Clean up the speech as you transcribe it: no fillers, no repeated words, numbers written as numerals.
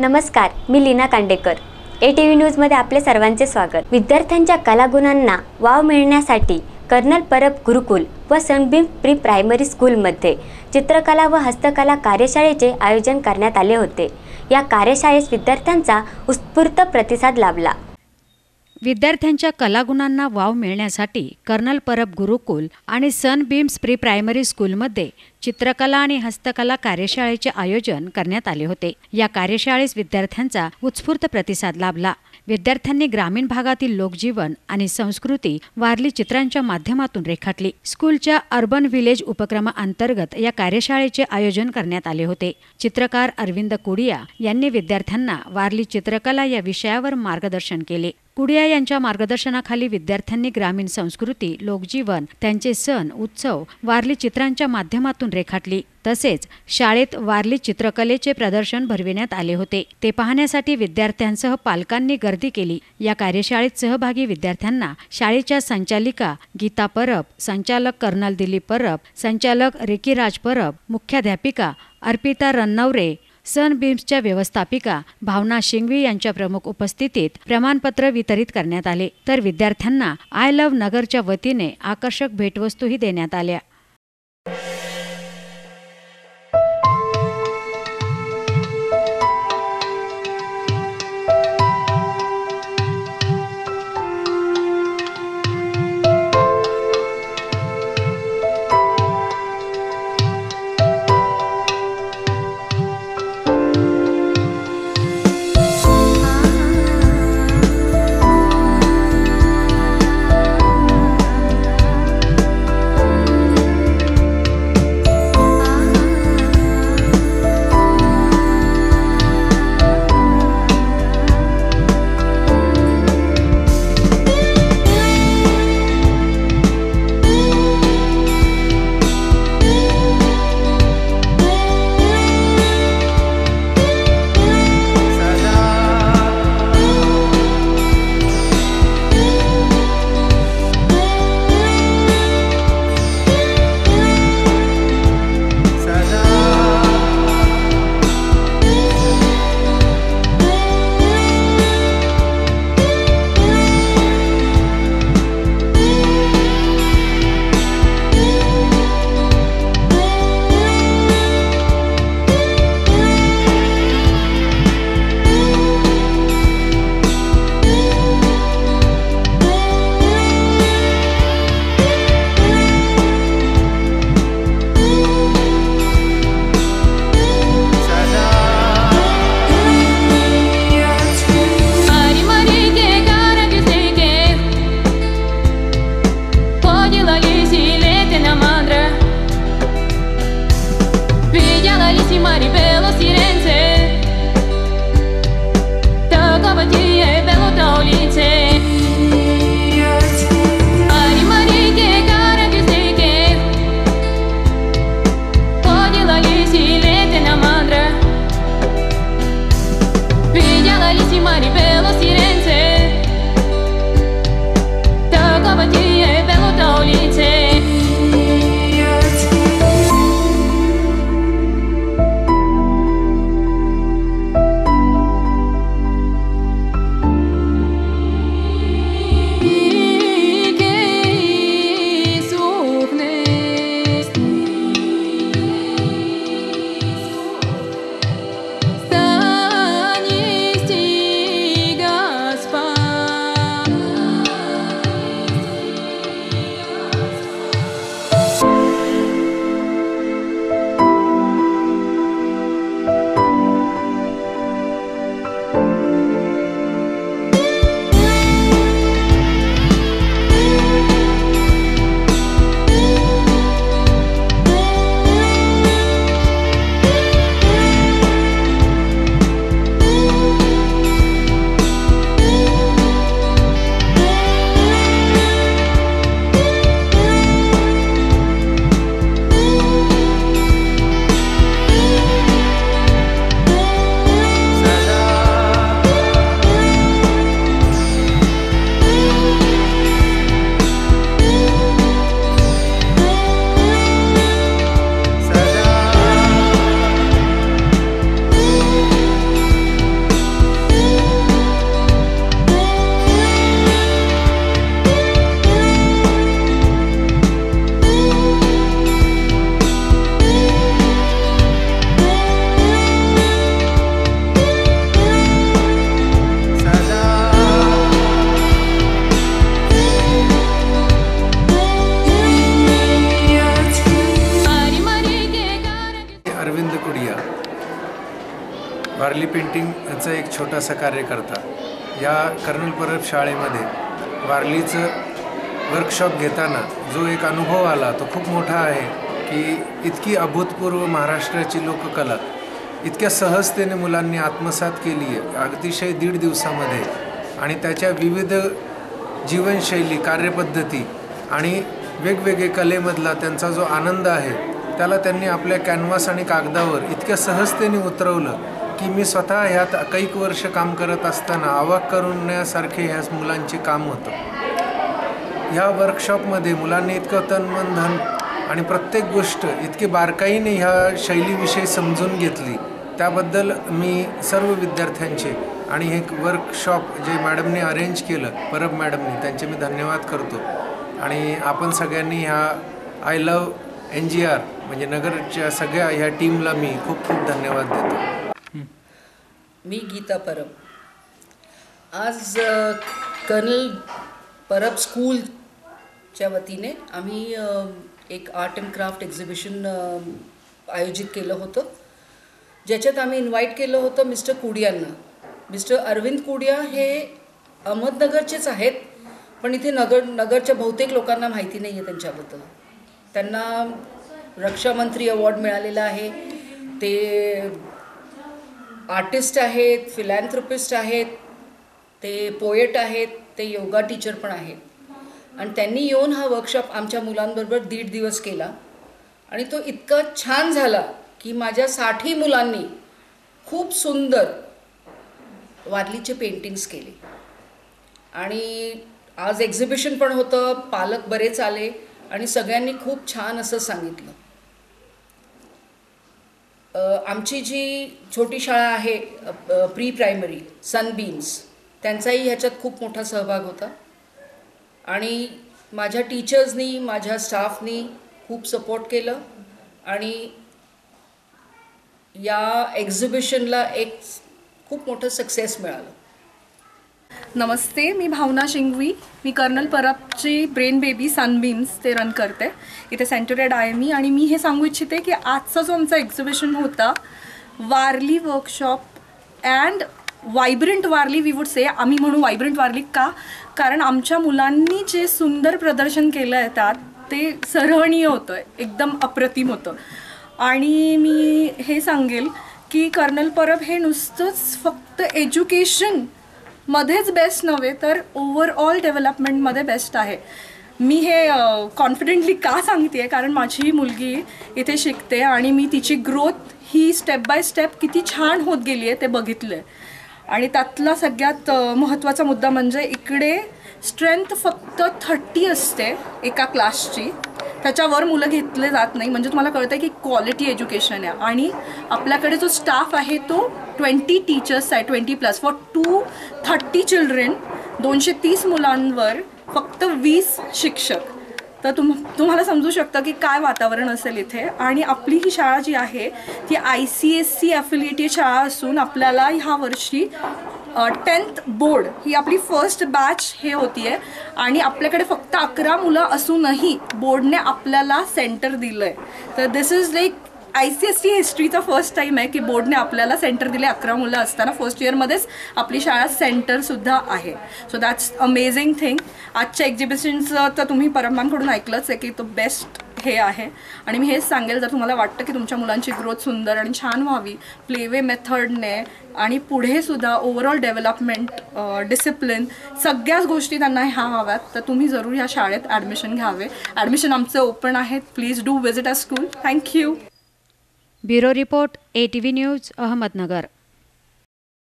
नमस्कार, मी लीना कांडेकर। ATV न्यूजमध्ये आपले सर्वांचे स्वागत। विद्यार्थ्यांच्या कलागुणांना वाव मिळण्यासाठी कर्नल परब गुरुकुल व सनबीम प्री प्रायमरी स्कूलमध्ये चित्रकला व हस्तकला कार्यशाळेचे आयोजन करण्यात आले होते। या कार्यशाळेस विद्यार्थ्यांचा उत्स्फूर्त प्रतिसाद लाभला। विद्यार्थ्यांच्या कलागुणांना वाव मिळण्यासाठी कर्नल परब गुरुकुल आणि सनबीम्स प्री प्रायमरी स्कूलमध्ये चित्रकला आणि हस्तकला कार्यशाळेचे आयोजन करण्यात आले होते। या कार्यशाळेस विद्यार्थ्यांचा उत्स्फूर्त प्रतिसाद लाभला। विद्यार्थ्यांनी ग्रामीण भागातील लोकजीवन आणि संस्कृती वारली चित्रांच्या माध्यमातून रेखाटली। स्कूलच्या अर्बन व्हिलेज उपक्रमाअंतर्गत या कार्यशाळेचे आयोजन करण्यात आले होते। चित्रकार अरविंद कुडिया यांनी विद्यार्थ्यांना वारली चित्रकला या विषयावर मार्गदर्शन केले। कुडिया यांच्या मार्गदर्शनाखाली विद्यार्थ्यांनी ग्रामीण संस्कृती, लोकजीवन, त्यांचे सण, उत्सव वारली चित्रांच्या माध्यमातून रेखाटली। तसेच शाळेत वारली चित्रकलेचे प्रदर्शन भरविण्यात आले होते। ते पाहण्यासाठी विद्यार्थ्यांसह पालकांनी गर्दी केली। या कार्यशाळेत सहभागी विद्यार्थ्यांना शाळेच्या संचालिका गीता परब, संचालक कर्नल दिलीप परब, संचालक रिकीराज परब, मुख्याध्यापिका अर्पिता रन्नवरे, सनबीम्सच्या व्यवस्थापिका भावना शिंगवी यांच्या प्रमुख उपस्थितीत प्रमाणपत्र वितरित करण्यात आले। तर विद्यार्थ्यांना आय लव्ह नगरच्या वतीने आकर्षक भेटवस्तूही देण्यात आल्या। वारली पेंटिंगचं एक छोटासा कार्यकर्ता. या कर्नल परब शाळेमध्ये वारलीचं वर्कशॉप घेताना जो एक अनुभव आला तो खूप मोठा आहे की इतकी अभूतपूर्व महाराष्ट्राची लोककला इतक्या सहजतेने मुलांनी आत्मसात केली आहे अतिशय 1.5 दिवसामध्ये. आणि त्याच्या विविध जीवनशैली, कार्यपद्धती आणि वेगवेगळे कलेमधला त्यांचा जो आनंद आहे त्याला त्यांनी आपल्या कॅनव्हास आणि कागदावर इतक्या सहजतेने उतरवलं की मी स्वतः ह्यात कैक वर्ष काम करत असताना अवाक करण्यासारखे ह्या मुलांचे काम होतं. ह्या वर्कशॉपमध्ये मुलांनी इतकं तन मन धन आणि प्रत्येक गोष्ट इतकी बारकाईने ह्या शैलीविषयी समजून घेतली. त्याबद्दल मी सर्व विद्यार्थ्यांचे आणि हे वर्कशॉप जे मॅडमने अरेंज केलं, परब मॅडमने, त्यांचे मी धन्यवाद करतो. आणि आपण सगळ्यांनी ह्या आय लव्ह NGR म्हणजे नगरच्या सगळ्या ह्या टीमला मी खूप खूप धन्यवाद देतो. मी गीता परब. आज कर्नल परब स्कूलच्या वतीने आम्ही एक आर्ट अँड क्राफ्ट एक्झिबिशन आयोजित केलं होतं, ज्याच्यात आम्ही इन्व्हाइट केलं होतं मिस्टर कुडियांना. मिस्टर अरविंद कुडिया हे अहमदनगरचेच आहेत, पण इथे नगरच्या बहुतेक लोकांना माहिती नाही आहे त्यांच्याबद्दल. त्यांना रक्षामंत्री अवॉर्ड मिळालेला आहे. ते आर्टिस्ट आहेत, फिलॅन्थ्रोपिस्ट आहेत, ते पोएट आहेत, ते योगा टीचर पण आहेत. आणि त्यांनी येऊन हा वर्कशॉप आमच्या मुलांबरोबर 1.5 दिवस केला आणि तो इतका छान झाला की माझ्या 60 मुलांनी खूप सुंदर वारलीचे पेंटिंग्स केले. आणि आज एक्झिबिशन पण होतं, पालक बरेच आले आणि सगळ्यांनी खूप छान असं सांगितलं. आमची जी छोटी शाळा आहे प्री प्रायमरी सनबीम्स, त्यांचाही ह्याच्यात खूप मोठा सहभाग होता. आणि माझ्या टीचर्सनी, माझ्या स्टाफनी खूप सपोर्ट केलं आणि या एक्झिबिशनला एक खूप मोठं सक्सेस मिळालं. नमस्ते, मी भावना शिंगवी. मी कर्नल परबची ब्रेन बेबी सनबीम्स ते रन करते. इथे सेंटरेड आहे मी. आणि मी हे सांगू इच्छिते की आजचा जो आमचा एक्झिबिशन होता, Warli workshop and vibrant Warli, we would say. आम्ही म्हणू वायब्रंट वारली का? कारण आमच्या मुलांनी जे सुंदर प्रदर्शन केलं आहे त्यात ते सराहनीय होतं, एकदम अप्रतिम होतं. आणि मी हे सांगेल की कर्नल परब हे नुसतंच फक्त एज्युकेशन मध्येच बेस्ट नव्हे तर ओव्हरऑल डेव्हलपमेंटमध्ये बेस्ट आहे. मी हे कॉन्फिडेंटली का सांगते, कारण माझी मुलगी इथे शिकते आणि मी तिची growth he step by step किती छान होत गेली आहे ते बघितलं आहे. आणि त्यातला सगळ्यात महत्त्वाचा मुद्दा म्हणजे इकडे स्ट्रेंथ फक्त 30 असते एका क्लासची, त्याच्यावर मुलं घेतले जात नाही. म्हणजे तुम्हाला कळतं आहे की क्वालिटी एज्युकेशन आहे. आणि आपल्याकडे जो स्टाफ आहे तो 20 टीचर्स आहे, 20+ फॉर 230 चिल्ड्रेन, 230 मुलांवर फक्त 20 शिक्षक. तर तुम्हाला समजू शकतं की काय वातावरण असेल इथे. आणि आपली ही शाळा जी आहे ती ICSE ॲफिलिएटेड शाळा असून आपल्याला ह्या वर्षी 10th बोर्ड ही आपली फर्स्ट बॅच हे होती आहे. आणि आपल्याकडे फक्त 11 मुलं असूनही बोर्डने आपल्याला सेंटर दिलं आहे. तर दिस इज लाईक ICSE हिस्ट्रीचा फर्स्ट टाईम आहे की बोर्डने आपल्याला सेंटर दिले 11 मुलं असताना. फर्स्ट इयरमध्येच आपली शाळा सेंटरसुद्धा आहे. So that's amazing thing. आजच्या एक्झिबिशनचं तर तुम्ही परब मॅमकडून ऐकलंच आहे की तो बेस्ट हे आहे. आणि मी हेच सांगेल, जर तुम्हाला वाटतं की तुमच्या मुलांची ग्रोथ सुंदर आणि छान व्हावी प्लेवे मेथडने आणि पुढे सुद्धा ओव्हरऑल डेव्हलपमेंट, डिसिप्लिन, सगळ्याच गोष्टी त्यांना ह्या हव्यात, तर तुम्ही जरूर ह्या शाळेत ॲडमिशन घ्यावे. ॲडमिशन आमचे ओपन आहेत. Please do visit a school. Thank you. Bureau report ATV news, Ahmednagar.